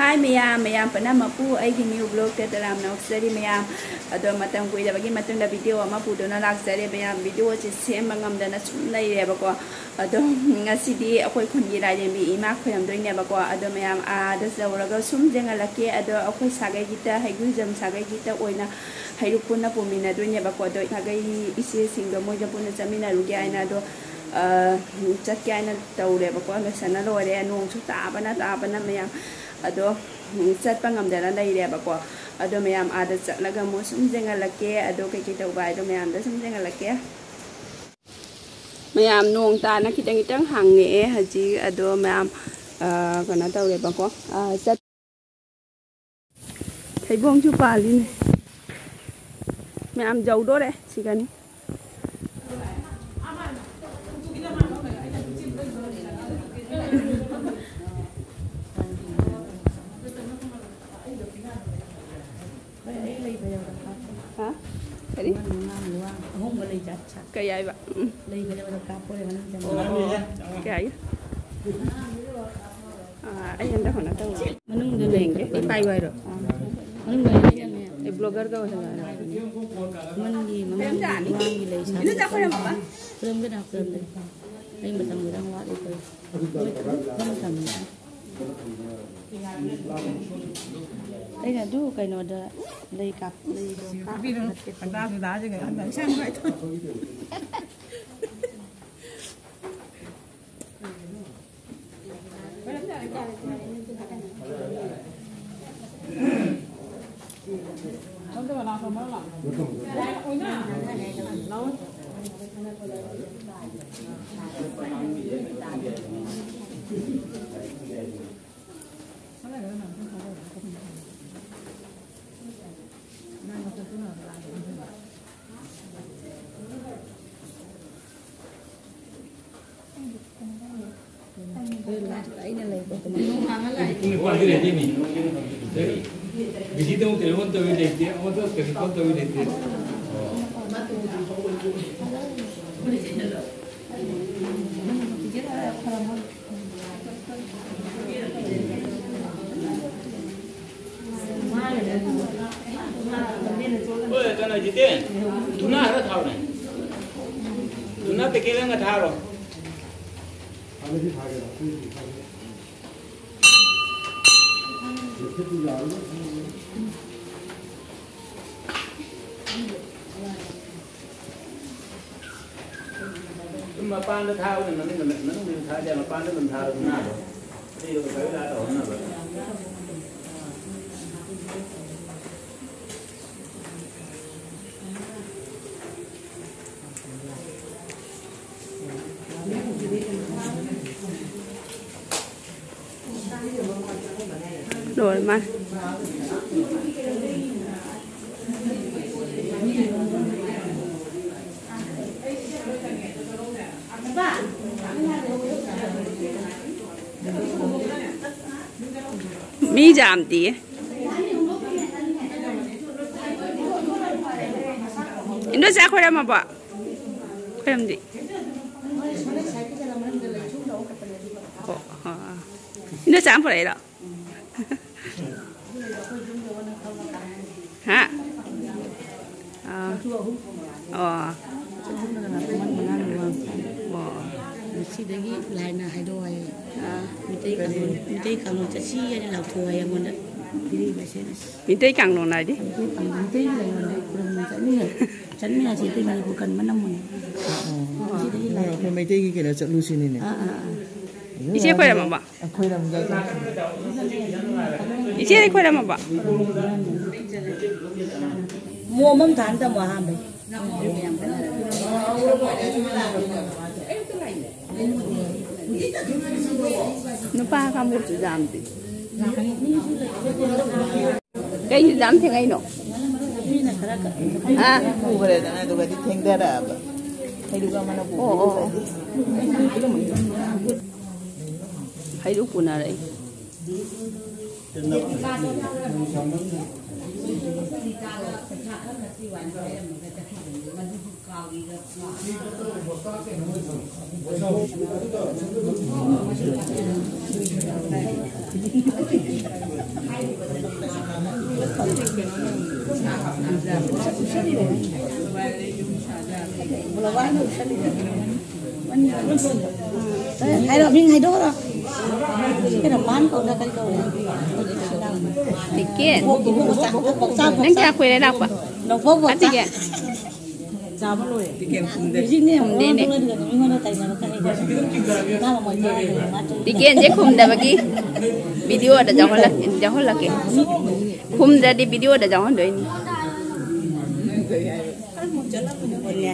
Hi mayam panamapu aigi new blog tetaram nausari mayam ado matang kuida bagi matang da video ama pudona laksari mayam video che sem ngamdana sumnai rebako ado ngasidi akoi khungi rajembi ima khoyam doine bako ado mayam a da zawraga sum jengalake ado akoi sagai gita haigujam sagai gita oina hairupuna pomina doine bako ado sagai ise singa moja puna chamina rugi aina do chakya aina taure bako lesana lore nong chu tabana mayam ado chatpa ngamdana leireba ko ado mayam ada chatlaga mo sum jengalake ado kai tauba ado mayam da sum jengalake mayam nong ta na kitang hangne haji ado mayam kana taureba ko chat thaibong chu palin mayam jau do re sigani Kali? Không có lấy chặt chặt. Cái gì vậy? Lấy cái nào cặp của em nó cái gì? Anh em đã còn nói đâu? Mình đừng lên cái bay bay rồi. Mình bay cái blogger đâu rồi? Mình gì mà mình đi gì lấy chặt. Nó ra khỏi mà? Cơm cái nào cơm đây? Anh mà thằng người đang loạn đi thôi. Không thằng. Đây là đủ cái nó đã lấy cặp lấy cặp vì nó phần đa thì đá chứ người ăn sang vậy thôi không tôi làm không mất lắm ¿Cuál es el niño? Visita un teléfono de video, otro teléfono de video. Oye, ¿qué no hiciste? ¿Tú no has dejado? ¿Tú no te quedas en el tarro? Mà pan nó thao thì nó thao ra mà pan nó mình thao thì nào đi rồi phải ra rồi nào rồi rồi mà mi giảm tí nó sẽ khỏe mà bỏ khỏe làm gì nó giảm phải đó hả si dagi lain na idoi mitei kalau casi ada lau tua yang mana diri macam mitei kang nong nai di mitei lain mana kurang macam ni si tei ni bukan mana mana si dagi lain kalau mitei kita cak lu sini ni isi kau dah apa aku dah menjaga isi kau dah apa mua mắm than ta mua ham đấy nó pha không được giảm gì cái gì giảm thì ngay nọ aku berada na tu berarti tengah dah apa hidup mana pun hidup pun ada Hai đó mình hai đó đó cái nào bán cậu ra cái cậu Dikit. Nang kaya ko na pa. nó vô vô Ati kaya. cái gì nè không đến đấy mình không tay nó cái này nào mà mọi người Dikit je kum da bagi. Video ada jauh lah ke. Kum da di video ada jauh doi ni.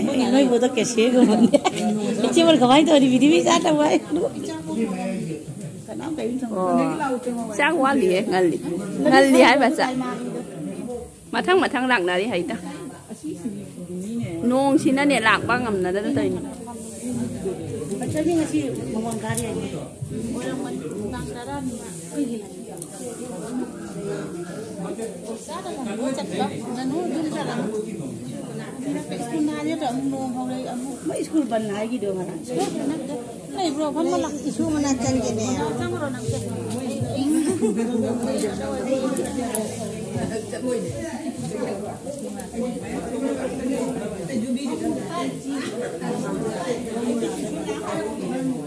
mình nói vô tất cả xe của mình cái chiếc mình không phải thôi thì video biết sao đâu vậy Sa wa li ngali hai ba sa. Mathang lang na ri hai ta. Nong sina ne lak ba ngam na da tai ni. Macam ni nasi memang karya ni. Orang menang darah ni, pergi lagi. Sada kan, bocah tak, dan dulu jalan. Sekolah aja tak menung kau lagi, mak sekolah ban lagi dia mana? Sekolah nak tu, ni bro, kan malah isu mana kan gini. Jangan orang nak tu.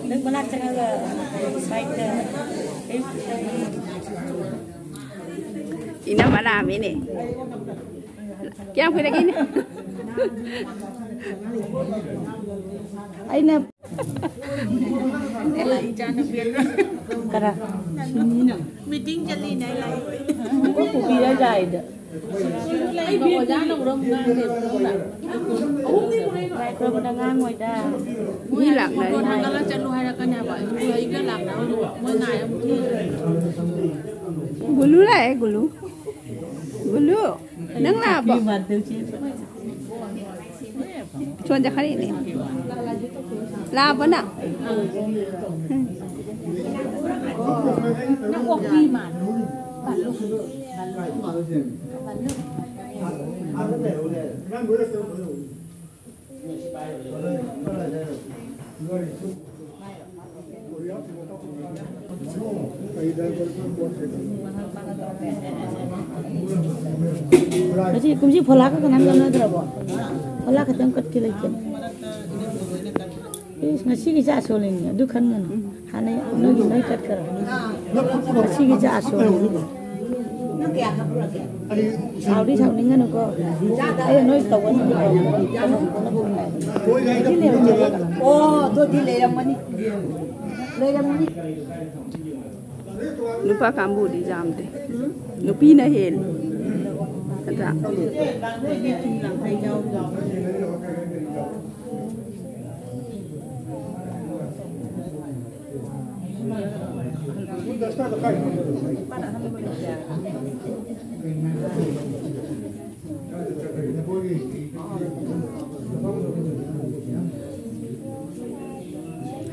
Neng mana cakap side Ina malam ini. Kaya pwede lagi ni. Ay na. Kara. Meeting chali nai lai. Có cụ bị đã dài đó. Lai bawa jana uram ngan de pula. Rồi mình đang ngang ngoài ra. Ni lak na. Kon hangala chalu hai kan ya ba. Hai ga lak na mo ngai am thi. Gulu lah gulu. Gulu. Nang la ba. Mà tiêu chí. Chuan ja khari ni. La ba na. Nó có khi mà. Jadi kumsi pholak ka nan gan na bo pholak ka tam kat ke lai ken is ngasi ki ja so len du khan nan hane no gi nai kat kar ngasi ki ja so len no kya ka pura ke saudi saudi ngan ko ai noi to wan oh to di le ram mani Lupa kambu di jam te. Lupi na hel. Kata.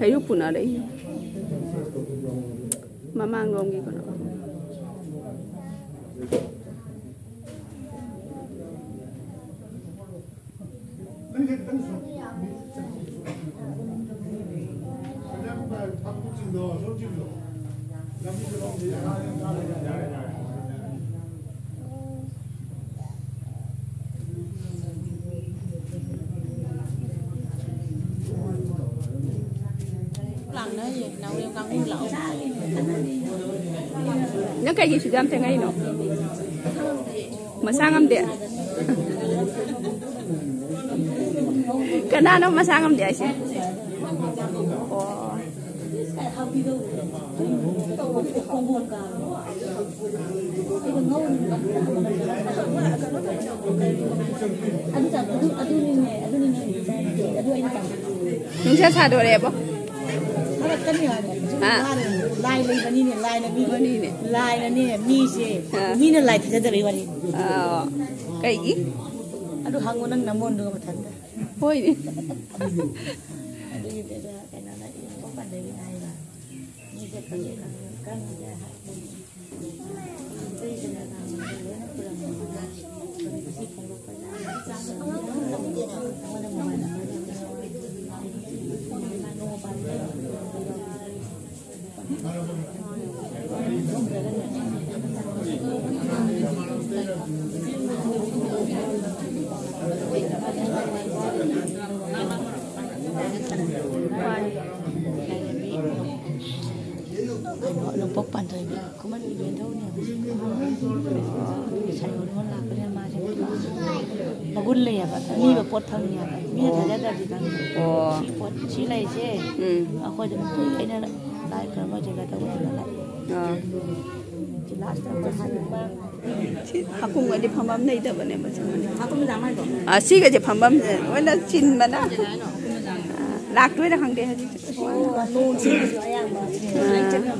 Hidup pun ada ini. Mama ngom gitu. Lang na ye, nau yang kang ulau. Nya kayak gitu jam tengah ini. Masangam dia. Kenapa masangam dia sih? Oh. Nung siya sa dole ba? kan ni lai lai bani ni lai na mi bani ni lai na ni mi se mi na lai thaja dare wani kai gi adu hangon nang namon do mathan hoi ni adu ye da kana na ko pa de ai ba nó bốc bàn rồi có mất ý đâu nè chạy nó là cái mà mà quân lệ vậy mi vào bột thằng nhà mi thời gian gì thằng bột chỉ lấy chứ à coi cho mình cái này lại cái mà chỉ là tao cũng lại chỉ là tao hai 학군 어디 밤밤 내다 보네 뭐 정말 학군 장만 거 아 시가 이제 밤밤 원래 진만아 lạc đuôi là hàng đề gì nôn chứ ai mà lấy chân rồi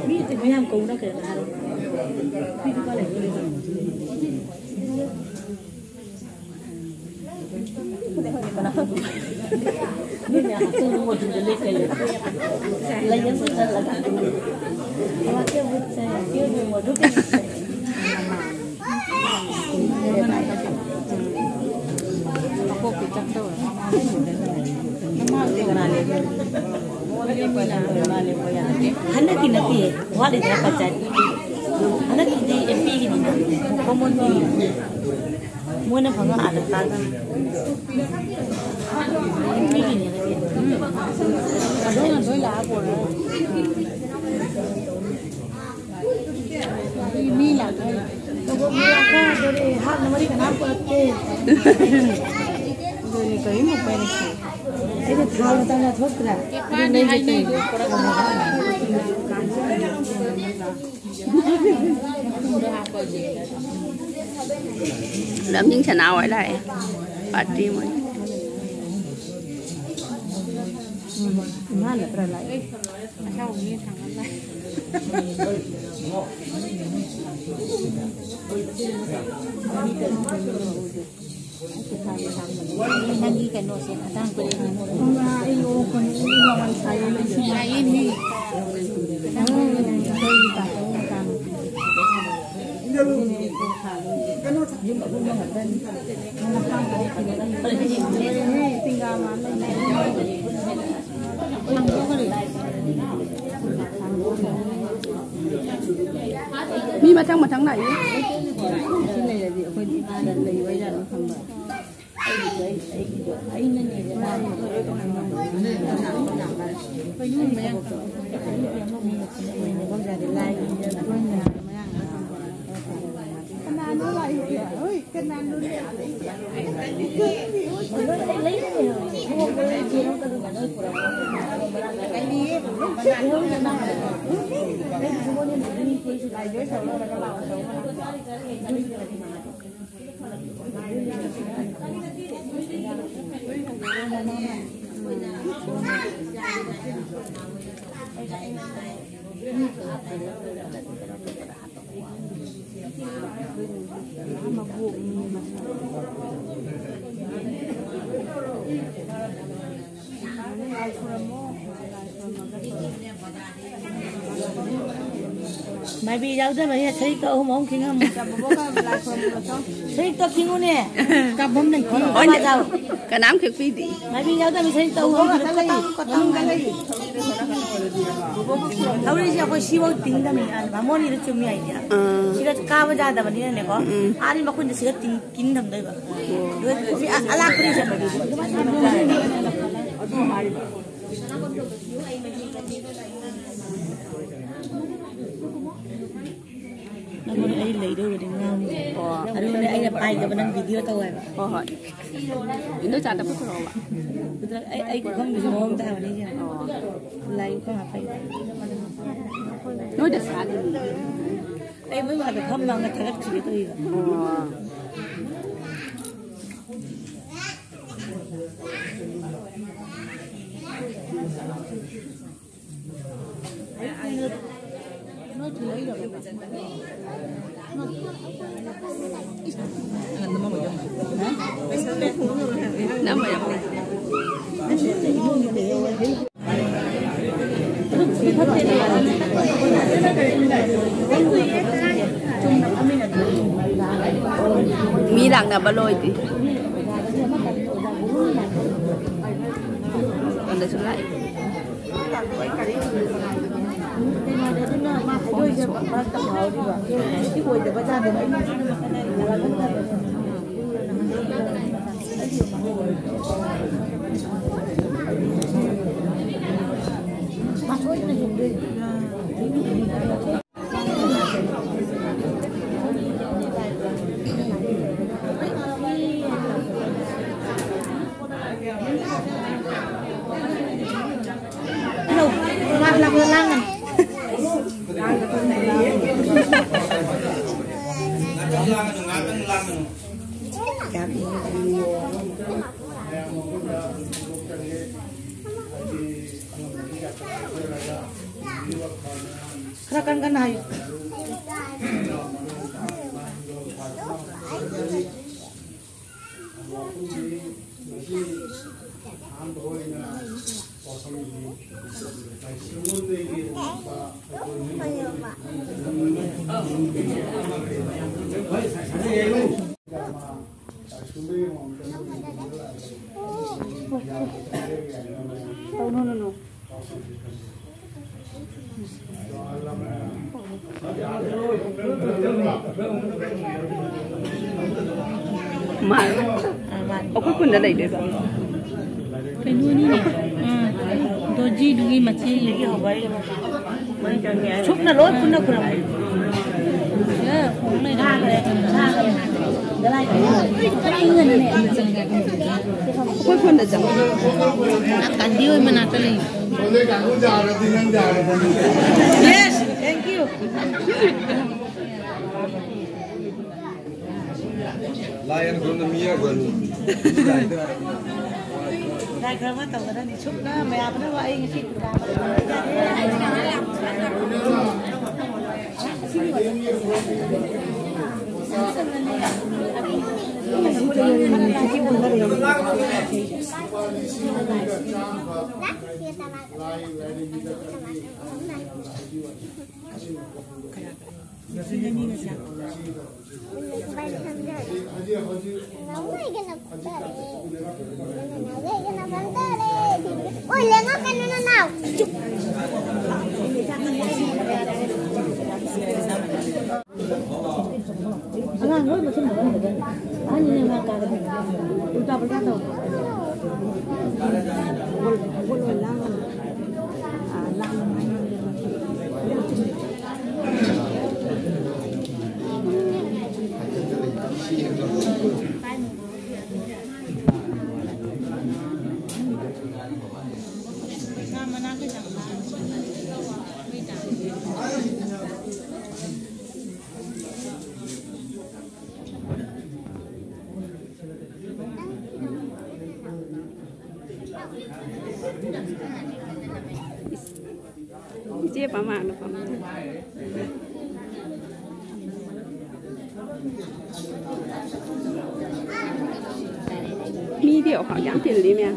biết thì mấy em cùng đó kể là biết có lại biết là tôi một thứ lấy cái lấy những cái là mà cái vật cái một lúc cái cô bị chặt đâu nó mang tiền là lấy hắn đã kinh là gì hoa để ra bạch hắn đã kinh gì em bị cái gì không muốn gì muốn nó phẳng ăn được ta em bị cái gì đó là nói là của mi là tôi có tôi hát nó mới cái nào của tôi rồi cái một bên này cái thao người ta là thuốc ra cái này cái gì làm những thế nào ở đây party mà mà là phải lại sao như thằng này lagi kan no sen atang ko ni mo ayo ko ni naman sayo ni siya ni mi mà tháng này cái này là gì quên đi ba lần lấy vậy là nó không được ấy nên là làm phải nhung mẹ con già để lại nó lại ơi cái nan nó lấy mua cái gì nó cần phải nói của cái đi cái hướng ra nào cái mua nên đi thì lại dưới sầu nó là cái lò sầu mày bị đâu thế mày thấy cậu không kinh không thấy cậu kinh không nè cặp bấm này có bao giờ cái nám kia phi đi mày bị đâu thế mày thấy cậu không đâu đi giờ có siêu tính đó mình ăn mà món gì đó chụp mày nhỉ chỉ là cá bây giờ đó mình này có anh mà con chỉ tính kín thầm đấy mà rồi vì ăn cái gì mà nó nói lấy đâu để ngon anh nói anh là bài cái bên video tao rồi hỏi nó chả đáp ứng rồi anh cũng không biết mong tao đi chứ lấy có phải nói được sao em mới bảo được không bằng cái thằng chỉ tôi nó chỉ lấy được Nama yang mi lang na baloy ti. Anda sulai. Serahkan kan ayo. Oh no. Mal. Aku pun dah lagi dah. Kedua ni ni. Doji dugi macam ni. Cukup na loh pun nak kurang. Ya, orang ni dah ada. Aku pun dah jam. Akan dia mana tadi? Yes, thank you. Layan guna Mia gun. Dah kerana tahu kan ni cukup na, mai apa na wai ngisi tu dah. Ôi, lên ngó cái nó nào. Alang ngồi macam mana? Ani ni makan. Udah berkata. Boleh lang. Lang. Sama nak ke jangan. Chia pa mạng được không? Mi điệu họ giảm tiền đi mẹ.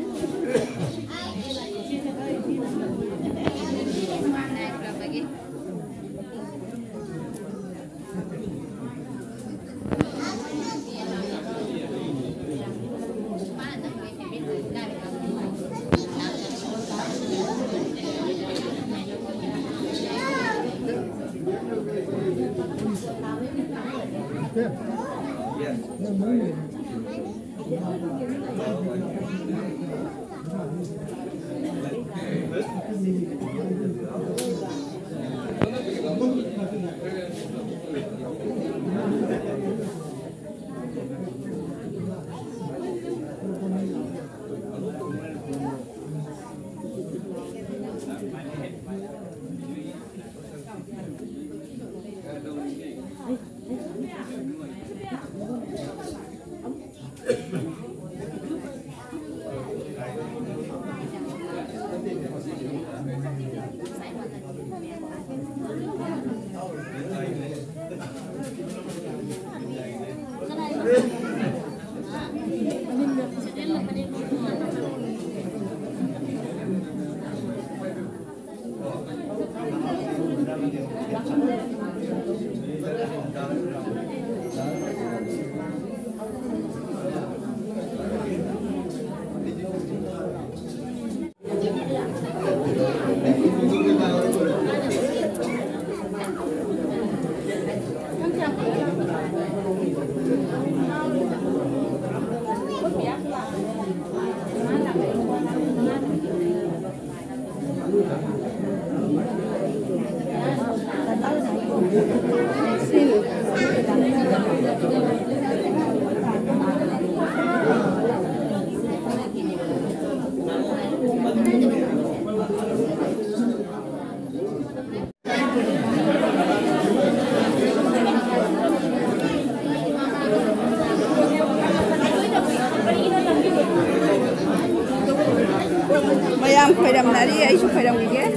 khởi ai chụp khởi động cái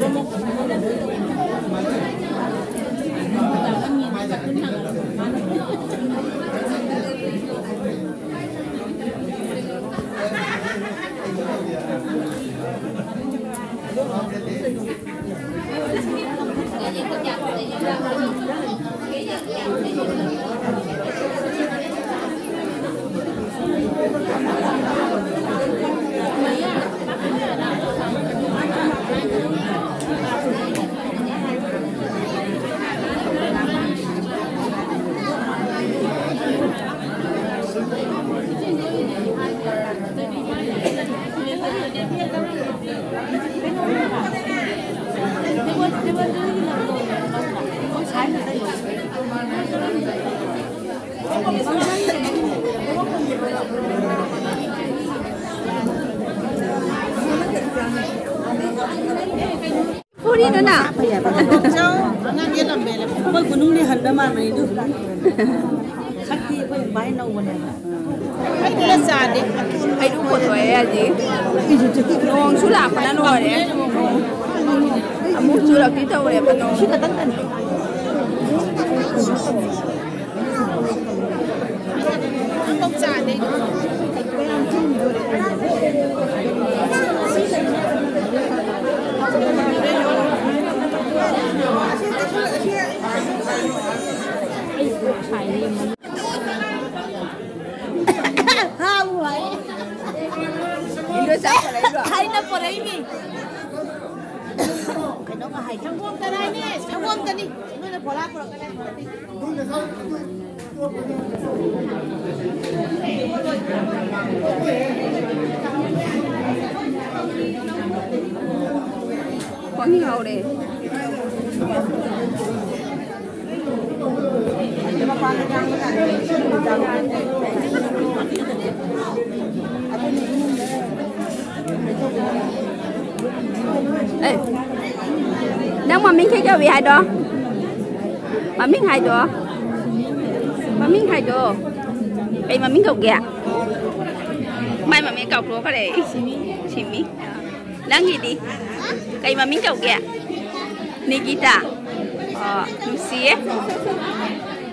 Puri nữa nè. Cháu ngang nhiên làm bề là tôi cũng nung đi hẳn đã mà mày được. Khách thì phải bái nâu vào này. Khách là già đi. Hay đúng của tuổi à gì? Nông số làm mà nó rồi đấy. Muốn chưa là tí tàu đẹp mà nông. Chỉ là tất tần. Không già đi. Hay na por ahí mi. Que no hay changwon ta dai ni, changwon ta ni. No na pola por ka dai. Con nhiều đấy. Ê, đang mà mình thấy cho vị hai đó, mà mình hai đó, đây mà mình cọc kìa, mai mà mình cọc luôn cái này, xí mi, đang gì đi, cái mà mình cọc kìa, Nikita,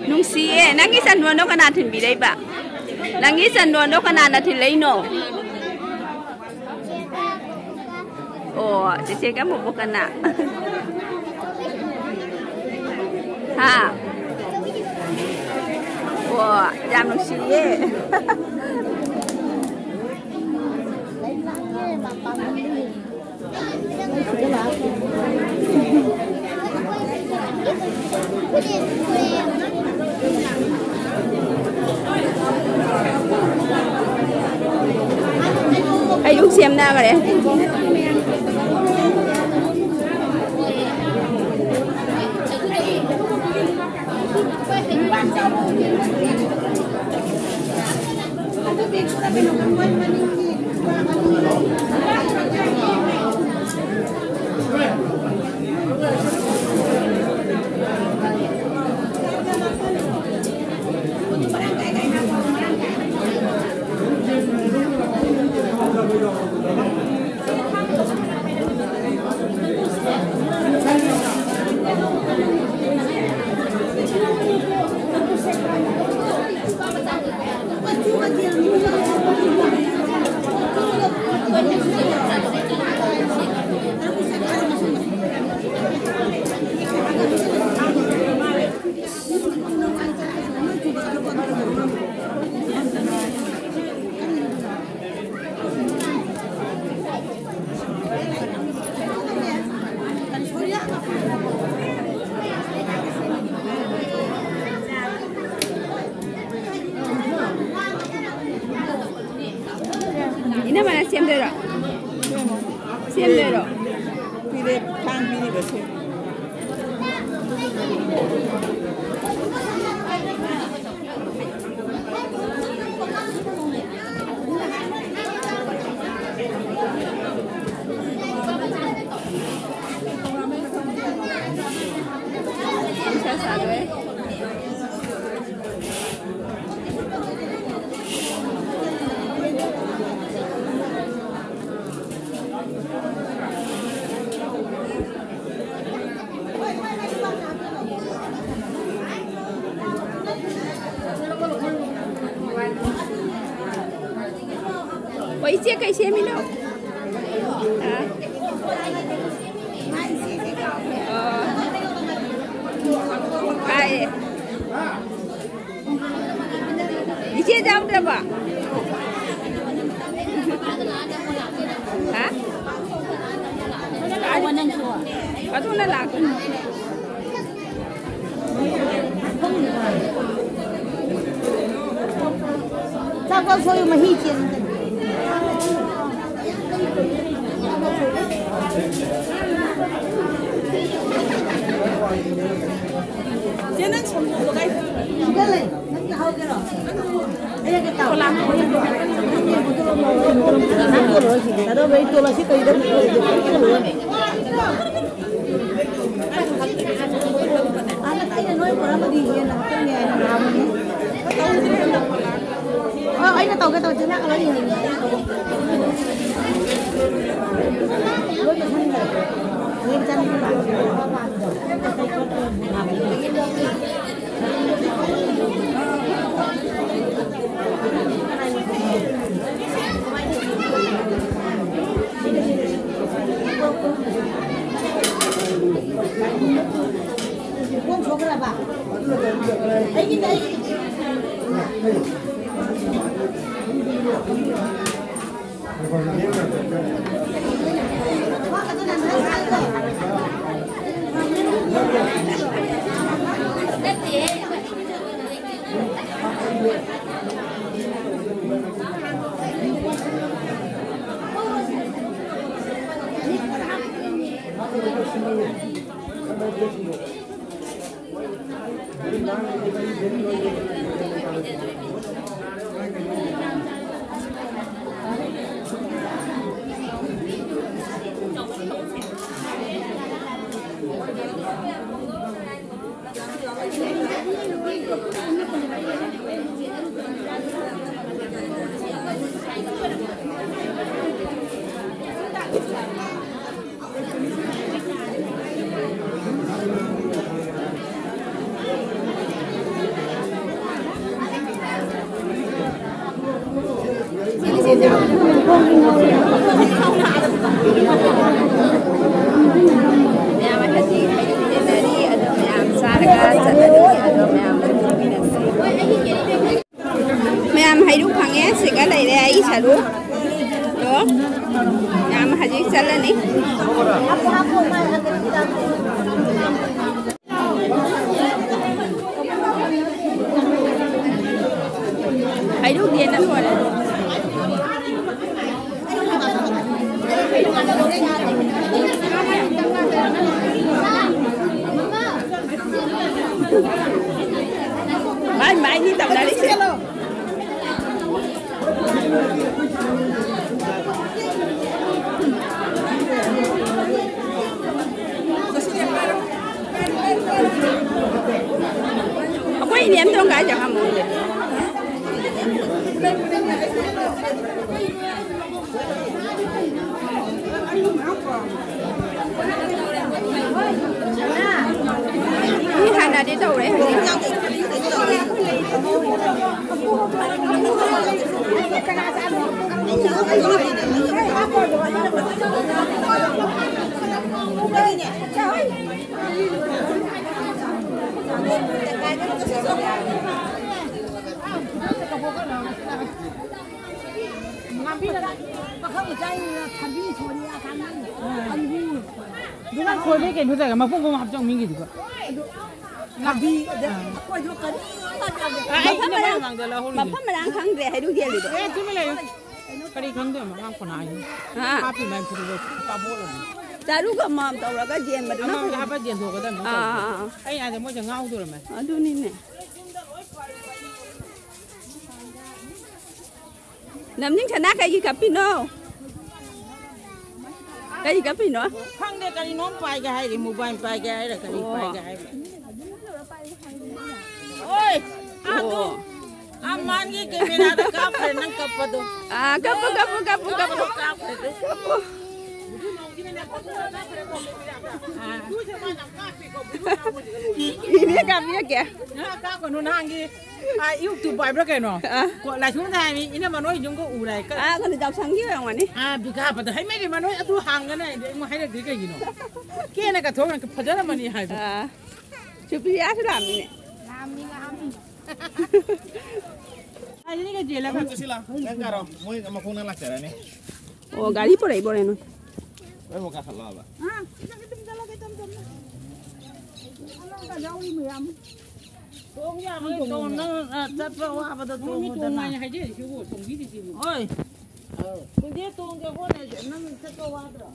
nung si, nang isan doon ka natin bilay ba, nang isan doon ka natin lay no. Oh, cece kamu bukan nak. Ha. Wah, jam nusi ye. Ai lúc xem nào cái đấy. Ini mana siam dero? Siam dero. Pilih kang pilih bersih. Bisa satu eh. Ôi chia cây xe mi đâu. Ai. Đi chia đâu được bà? Hả? Có thu nó lạc. Sao con số mà hi tiền? Trên nó chấm một cái này, nó hao cái rồi. Đây là cái tàu làm nó rồi gì, nó bây tôi là cái đó anh nói của nó đi hiện là cái nghề làm ấy là tàu cái tàu trên nát nó gì nguyên chân các bạn con số cái là bạn ấy như đây Ma'am hay lúc hàng nhé, sẽ cái này đây xả đúng, được, ma'am hay chỉ xả lên đi. Hay lúc tiền nó rồi. Mãi đi tàu đã đi xe luôn. Quay niệm trong cái chẳng hả mọi người. Đi hàng nào đi đâu đấy? 누가 거기 게 누가 막 보고 합정 민기 누가 나비 mà phát mà đang kháng rẻ hay đôi kia liền được. 에 주밀래요 그리 강도 막 안고 나요 하피 만 그리고 빠보로 Cha lúc mà tàu là cái gì mà nó 아마 하바 젠 도거든 아이 아데 뭐 정아우도르면 ở đâu nè. Nằm những thằng nát cái gì cặp pino. Cái gì cặp pino? 황대 까리 놈 빠이가 하이리 모바일 빠이가 하이라 까리 빠이가 하이라 오이 아도 아만기 게메라다 카프레 난 카파도 À, cặp. ini kami ya Các con nó hàng đi, yêu tụi bài bữa cái nó, lại xuống này mi, ini mà nói dùng có ủ này, kalau jauh sanggih orang mana bị cái apa tuh, hay mấy mà nói tụi hàng cái này, mà hay là cái gì nó, cái này cái thằng cái phải ra mà đi hay, cuci ya sudah ini ini cái gì là Itu sila. Engkaro, mau sama kuna lah cara ni. oh gali boleh nu Saya mau kasih lah, Pak. Tôm nhà mới tôm nó rất là hoa và tôm tôm này hay chứ chứ bộ tôm gì thì chịu ôi mình đi tôm cái con này nó rất là hoa rồi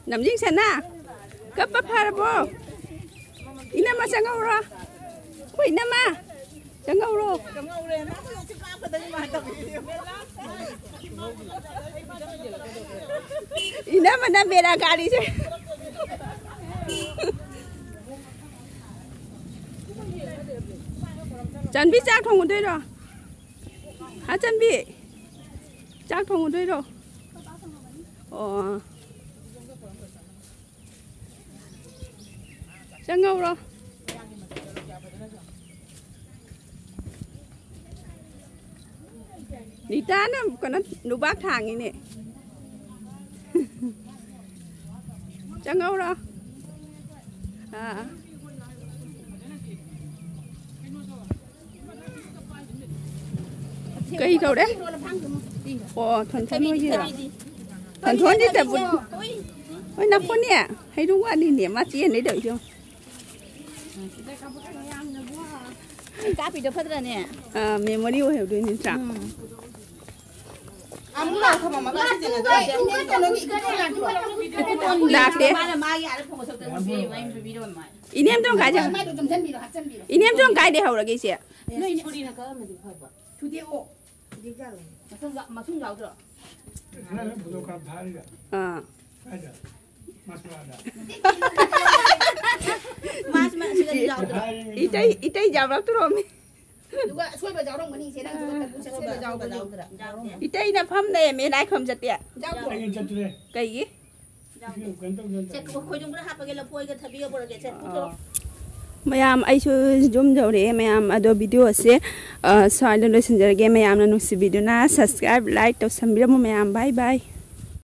nam jing sana kapap harabo ina ma sangau ro ko ina ma sangau ro ina ma na bera kali se Chan bi chak thong đôi rồi hả Chan bi chak thong đôi rồi Chẳng ngâu rồi đi ta nó còn nó bác thang như nè chẳng ngâu rồi cây đâu đấy thuần thuần nuôi gì rồi thuần thuần đi tập ôi nắp con nè hay đúng qua đi niệm mà chiên đấy đợi chưa cá bị được phát ra nè mình mới đi hiểu được những trạng muốn đâu không mà cái gì là đạt đấy ý niệm trong cái chứ ý niệm trong cái để học là cái gì ạ mà không giàu được mas sudah jauh itu jauh lah tu Romi juga suai bajau orang mani sedang juga suai bajau itu ina pham đây mình lại không chặt tiệt cái gì cek khoi jung berapa kalau poi ke thabi ke boleh cek mayam aisu zoom jauh mayam ada video se soal lo senjata mayam na nusi video na subscribe like to sambira mayam bye bye